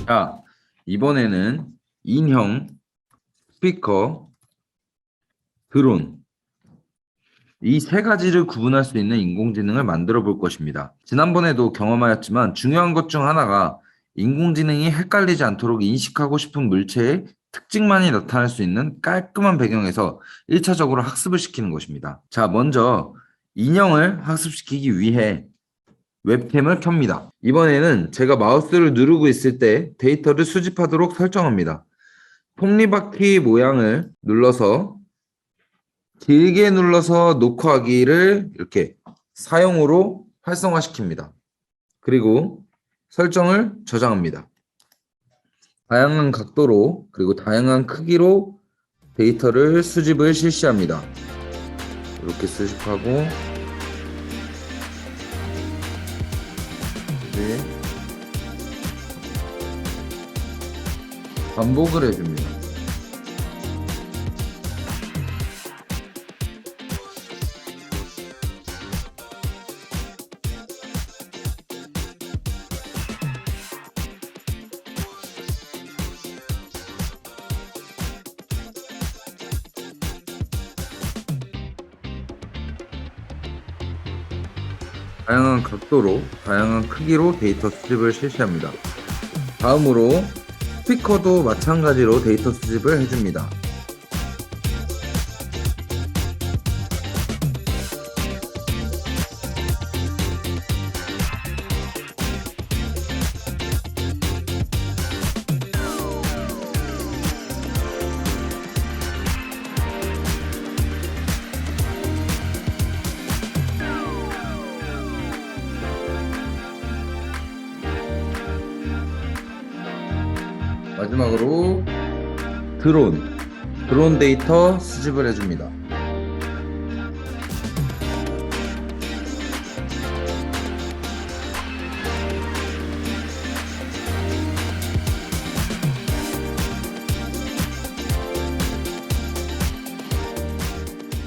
자, 이번에는 인형, 스피커, 드론 이 세 가지를 구분할 수 있는 인공지능을 만들어 볼 것입니다. 지난번에도 경험하였지만 중요한 것 중 하나가 인공지능이 헷갈리지 않도록 인식하고 싶은 물체의 특징만이 나타날 수 있는 깔끔한 배경에서 1차적으로 학습을 시키는 것입니다. 자, 먼저 인형을 학습시키기 위해 웹캠을 켭니다. 이번에는 제가 마우스를 누르고 있을 때 데이터를 수집하도록 설정합니다. 톱니바퀴 모양을 눌러서 길게 눌러서 녹화하기를 이렇게 사용으로 활성화시킵니다. 그리고 설정을 저장합니다. 다양한 각도로 그리고 다양한 크기로 데이터를 수집을 실시합니다. 이렇게 수집하고 반복을 해줍니다. 다양한 각도로, 다양한 크기로 데이터 수집을 실시합니다. 다음으로 스피커도 마찬가지로 데이터 수집을 해줍니다. 마지막으로 드론 데이터 수집을 해줍니다.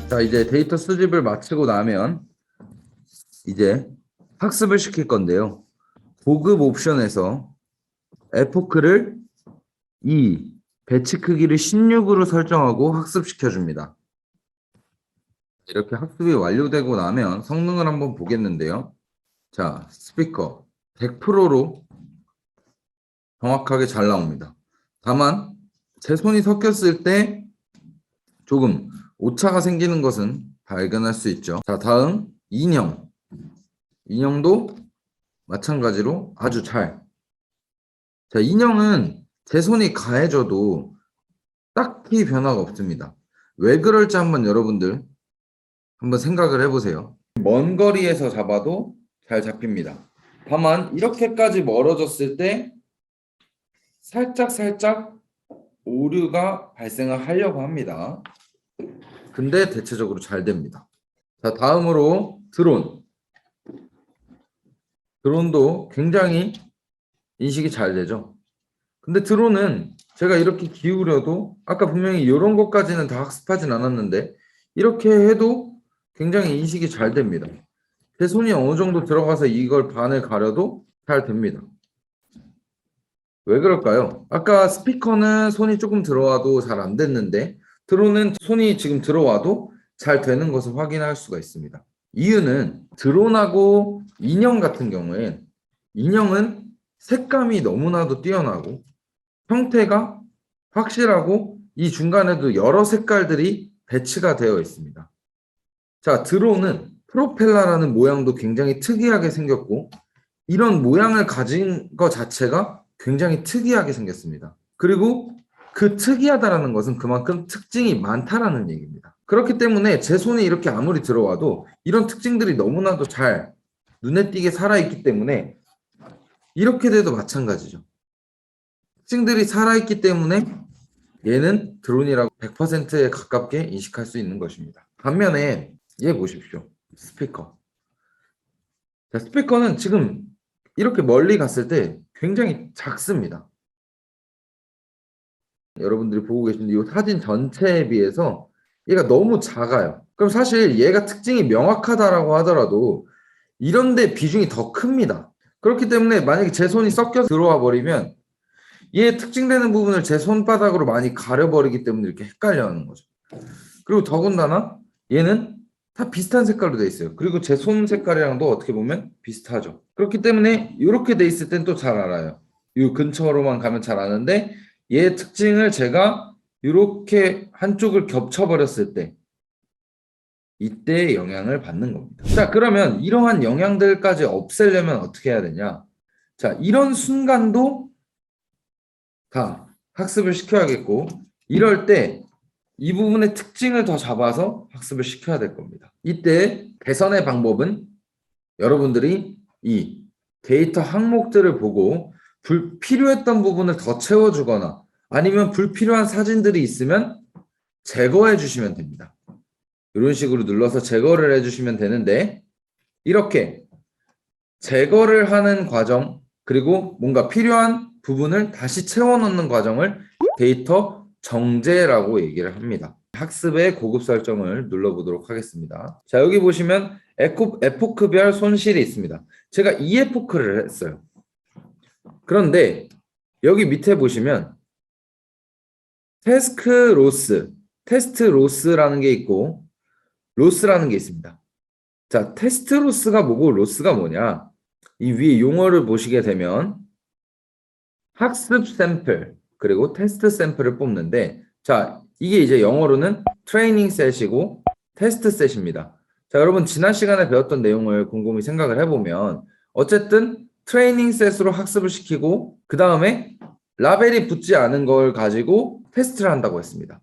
자, 이제 데이터 수집을 마치고 나면 이제 학습을 시킬 건데요. 고급 옵션에서 에포크를 2, 배치 크기를 16으로 설정하고 학습시켜 줍니다. 이렇게 학습이 완료되고 나면 성능을 한번 보겠는데요. 자, 스피커 100%로 정확하게 잘 나옵니다. 다만 제 손이 섞였을 때 조금 오차가 생기는 것은 발견할 수 있죠. 자, 다음 인형도 마찬가지로 아주 잘. 자, 인형은 제 손이 가해져도 딱히 변화가 없습니다. 왜 그럴지 한번 여러분들 한번 생각을 해보세요. 먼 거리에서 잡아도 잘 잡힙니다. 다만 이렇게까지 멀어졌을 때 살짝 오류가 발생을 하려고 합니다. 근데 대체적으로 잘 됩니다. 자, 다음으로 드론도 굉장히 인식이 잘 되죠. 근데 드론은 제가 이렇게 기울여도 아까 분명히 이런 것까지는 다 학습하진 않았는데 이렇게 해도 굉장히 인식이 잘 됩니다. 제 손이 어느 정도 들어가서 이걸 반을 가려도 잘 됩니다. 왜 그럴까요? 아까 스피커는 손이 조금 들어와도 잘 안 됐는데 드론은 손이 지금 들어와도 잘 되는 것을 확인할 수가 있습니다. 이유는 드론하고 인형 같은 경우엔 인형은 색감이 너무나도 뛰어나고 형태가 확실하고 이 중간에도 여러 색깔들이 배치가 되어 있습니다. 자, 드론은 프로펠러라는 모양도 굉장히 특이하게 생겼고 이런 모양을 가진 것 자체가 굉장히 특이하게 생겼습니다. 그리고 그 특이하다라는 것은 그만큼 특징이 많다라는 얘기입니다. 그렇기 때문에 제 손에 이렇게 아무리 들어와도 이런 특징들이 너무나도 잘 눈에 띄게 살아있기 때문에 이렇게 돼도 마찬가지죠. 특징들이 살아있기 때문에 얘는 드론이라고 100%에 가깝게 인식할 수 있는 것입니다. 반면에 얘 보십시오. 스피커. 자, 스피커는 지금 이렇게 멀리 갔을 때 굉장히 작습니다. 여러분들이 보고 계신 이 사진 전체에 비해서 얘가 너무 작아요. 그럼 사실 얘가 특징이 명확하다라고 하더라도 이런데 비중이 더 큽니다. 그렇기 때문에 만약에 제 손이 섞여서 들어와 버리면 얘 특징되는 부분을 제 손바닥으로 많이 가려버리기 때문에 이렇게 헷갈려하는 거죠. 그리고 더군다나 얘는 다 비슷한 색깔로 돼 있어요. 그리고 제 손 색깔이랑도 어떻게 보면 비슷하죠. 그렇기 때문에 이렇게 돼 있을 땐 또 잘 알아요. 이 근처로만 가면 잘 아는데 얘 특징을 제가 이렇게 한쪽을 겹쳐버렸을 때 이때 영향을 받는 겁니다. 자, 그러면 이러한 영향들까지 없애려면 어떻게 해야 되냐? 자, 이런 순간도 다 학습을 시켜야겠고, 이럴 때 이 부분의 특징을 더 잡아서 학습을 시켜야 될 겁니다. 이때 개선의 방법은 여러분들이 이 데이터 항목들을 보고 불필요했던 부분을 더 채워주거나 아니면 불필요한 사진들이 있으면 제거해 주시면 됩니다. 이런 식으로 눌러서 제거를 해주시면 되는데, 이렇게 제거를 하는 과정, 그리고 뭔가 필요한 부분을 다시 채워넣는 과정을 데이터 정제라고 얘기를 합니다. 학습의 고급 설정을 눌러보도록 하겠습니다. 자, 여기 보시면 에포크별 손실이 있습니다. 제가 이 에포크를 했어요. 그런데 여기 밑에 보시면 테스트 로스라는 게 있고 로스라는 게 있습니다. 자, 테스트 로스가 뭐고 로스가 뭐냐? 이 위에 용어를 보시게 되면 학습 샘플 그리고 테스트 샘플을 뽑는데, 자, 이게 이제 영어로는 트레이닝 셋이고 테스트 셋입니다. 자, 여러분 지난 시간에 배웠던 내용을 곰곰이 생각을 해보면 어쨌든 트레이닝 셋으로 학습을 시키고 그 다음에 라벨이 붙지 않은 걸 가지고 테스트를 한다고 했습니다.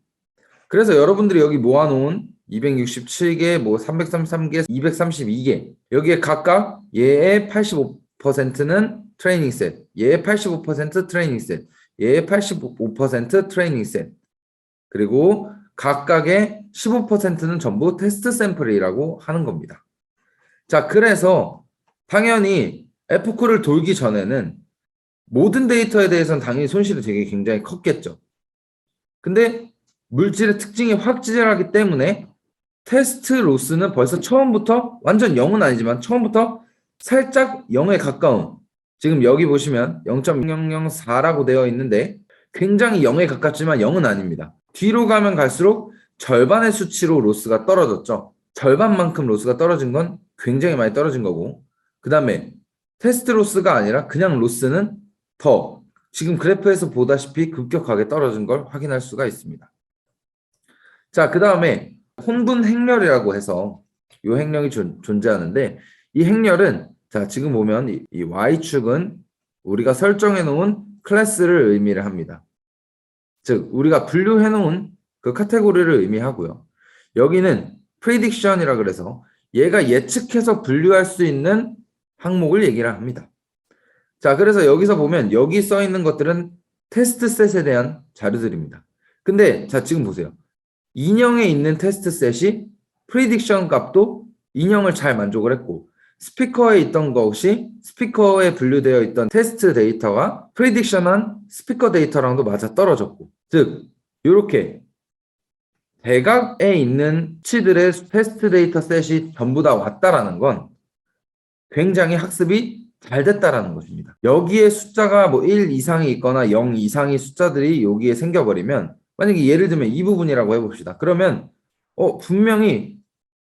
그래서 여러분들이 여기 모아놓은 267개, 뭐 333개, 232개 여기에 각각 얘의 85%는 트레이닝 셋, 얘의 85% 트레이닝 셋, 얘의 85% 트레이닝 셋, 그리고 각각의 15%는 전부 테스트 샘플이라고 하는 겁니다. 자, 그래서 당연히 에포크를 돌기 전에는 모든 데이터에 대해서는 당연히 손실이 되게 굉장히 컸겠죠. 근데 물질의 특징이 확실하기 때문에 테스트 로스는 벌써 처음부터 완전 0은 아니지만 처음부터 살짝 0에 가까운, 지금 여기 보시면 0.004라고 되어 있는데 굉장히 0에 가깝지만 0은 아닙니다. 뒤로 가면 갈수록 절반의 수치로 로스가 떨어졌죠. 절반만큼 로스가 떨어진 건 굉장히 많이 떨어진 거고, 그 다음에 테스트 로스가 아니라 그냥 로스는 더 지금 그래프에서 보다시피 급격하게 떨어진 걸 확인할 수가 있습니다. 자, 그 다음에 혼분 행렬이라고 해서 이 행렬이 존재하는데, 이 행렬은 자, 지금 보면 이 Y축은 우리가 설정해 놓은 클래스를 의미를 합니다. 즉 우리가 분류해 놓은 그 카테고리를 의미하고요. 여기는 prediction이라 그래서 얘가 예측해서 분류할 수 있는 항목을 얘기를 합니다. 자, 그래서 여기서 보면 여기 써 있는 것들은 테스트 셋에 대한 자료들입니다. 근데 자, 지금 보세요. 인형에 있는 테스트 셋이 프리딕션 값도 인형을 잘 만족을 했고, 스피커에 있던 것이 스피커에 분류되어 있던 테스트 데이터가 프리딕션한 스피커 데이터랑도 맞아 떨어졌고, 즉 이렇게 대각에 있는 수치들의 테스트 데이터 셋이 전부 다 왔다라는 건 굉장히 학습이 잘 됐다라는 것입니다. 여기에 숫자가 뭐 1 이상이 있거나 0 이상의 숫자들이 여기에 생겨버리면, 만약에 예를 들면 이 부분이라고 해봅시다. 그러면 분명히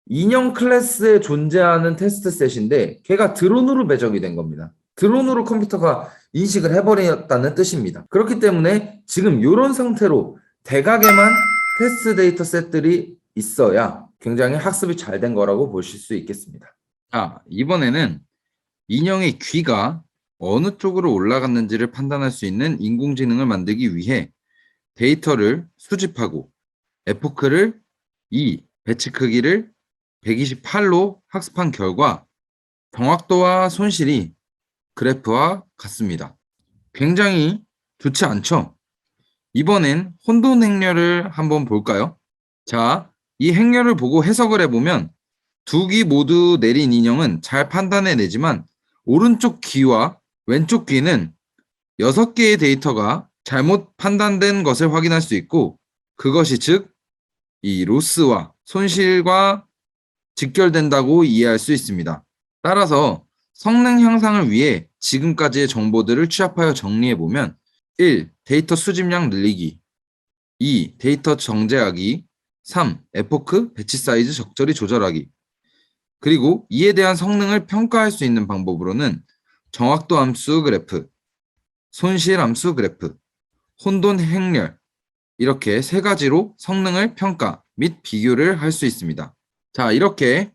인형 클래스에 존재하는 테스트 셋인데 걔가 드론으로 배적이 된 겁니다. 드론으로 컴퓨터가 인식을 해버렸다는 뜻입니다. 그렇기 때문에 지금 이런 상태로 대각에만 테스트 데이터 셋들이 있어야 굉장히 학습이 잘 된 거라고 보실 수 있겠습니다. 자, 이번에는 인형의 귀가 어느 쪽으로 올라갔는지를 판단할 수 있는 인공지능을 만들기 위해 데이터를 수집하고 에포크를 2, 배치 크기를 128로 학습한 결과 정확도와 손실이 그래프와 같습니다. 굉장히 좋지 않죠? 이번엔 혼돈 행렬을 한번 볼까요? 자, 이 행렬을 보고 해석을 해보면 두 귀 모두 내린 인형은 잘 판단해내지만 오른쪽 귀와 왼쪽 귀는 6개의 데이터가 잘못 판단된 것을 확인할 수 있고, 그것이 즉 이 로스와 손실과 직결된다고 이해할 수 있습니다. 따라서 성능 향상을 위해 지금까지의 정보들을 취합하여 정리해보면 1. 데이터 수집량 늘리기. 2. 데이터 정제하기. 3. 에포크 배치 사이즈 적절히 조절하기. 그리고 이에 대한 성능을 평가할 수 있는 방법으로는 정확도 함수 그래프, 손실 함수 그래프, 혼돈 행렬 이렇게 세 가지로 성능을 평가 및 비교를 할 수 있습니다. 자, 이렇게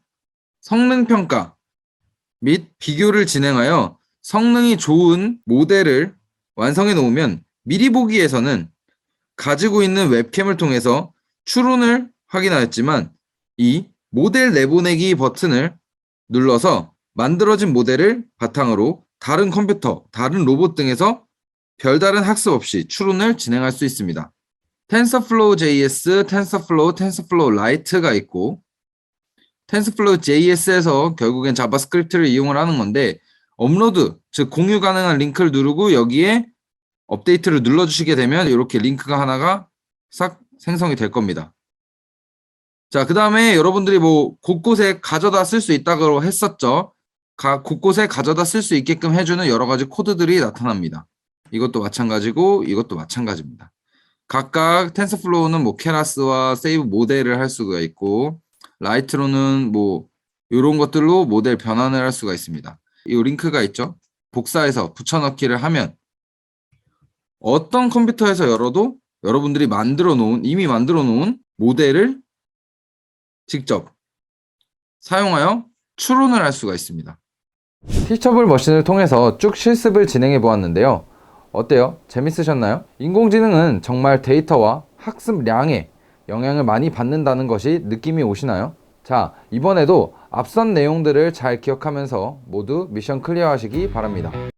성능 평가 및 비교를 진행하여 성능이 좋은 모델을 완성해 놓으면 미리 보기에서는 가지고 있는 웹캠을 통해서 추론을 확인하였지만 이 모델 내보내기 버튼을 눌러서 만들어진 모델을 바탕으로 다른 컴퓨터, 다른 로봇 등에서 별다른 학습 없이 추론을 진행할 수 있습니다. TensorFlow JS, TensorFlow, TensorFlow Lite가 있고 TensorFlow JS에서 결국엔 자바스크립트를 이용을 하는 건데 업로드, 즉 공유 가능한 링크를 누르고 여기에 업데이트를 눌러주시게 되면 이렇게 링크가 하나가 싹 생성이 될 겁니다. 자, 그 다음에 여러분들이 뭐 곳곳에 가져다 쓸 수 있다고 했었죠. 곳곳에 가져다 쓸 수 있게끔 해주는 여러 가지 코드들이 나타납니다. 이것도 마찬가지고 이것도 마찬가지입니다. 각각 텐서플로우는 뭐 케라스와 세이브 모델을 할 수가 있고 라이트로는 뭐 이런 것들로 모델 변환을 할 수가 있습니다. 이 링크가 있죠. 복사해서 붙여넣기를 하면 어떤 컴퓨터에서 열어도 여러분들이 이미 만들어 놓은 모델을 직접 사용하여 추론을 할 수가 있습니다. 티처블 머신을 통해서 쭉 실습을 진행해 보았는데요. 어때요? 재밌으셨나요? 인공지능은 정말 데이터와 학습량에 영향을 많이 받는다는 것이 느낌이 오시나요? 자, 이번에도 앞선 내용들을 잘 기억하면서 모두 미션 클리어 하시기 바랍니다.